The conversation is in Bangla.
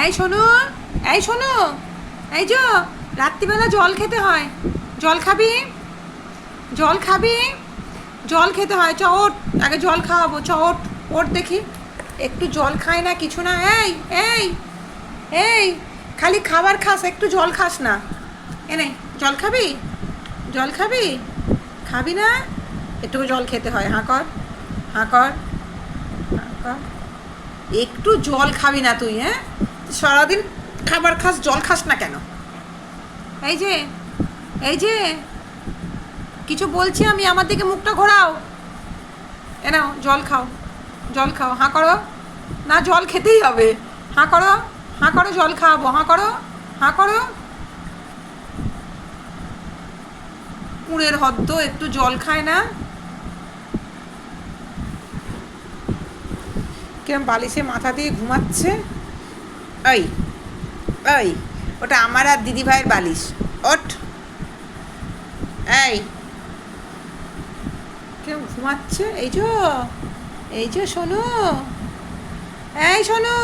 এই শোনো, এই শোনো, এই যে রাত্রিবেলা জল খেতে হয়। জল খাবি? জল খাবি? জল খেতে হয়। চ ওঠ, আগে জল খাওয়াবো। চ ওঠ, ওঠ দেখি। একটু জল খায় না, কিছু না। এই এই এই, খালি খাবার খাস, একটু জল খাস না। এনে জল খাবি? জল খাবি? খাবি না? একটু জল খেতে হয়। হাঁ কর, হাঁ কর, হাঁ কর। একটু জল খাবি না তুই? হ্যাঁ, সারাদিন খাবার খাস, জল খাস না কেন? এই যে, এই যে, কিছু বলছি আমি, আমার দিকে মুখটা ঘোরাও। এ নাও জল খাও, জল খাও। হাঁ করো। না, জল খেতেই হবে। হাঁ করো, হাঁ করো, জল খাওয়াবো। হাঁ করো, হাঁ করো। কুঁড়ের হদ্দ, একটু জল খায় না। কিরম বালিশে মাথা দিয়ে ঘুমাচ্ছে। এই এই, ওটা আমার আর দিদিভাইয়ের বালিশ। ওঠ। এই, কিরম ঘুমাচ্ছে। এই যে, এই যে শোনো, এই শোনো।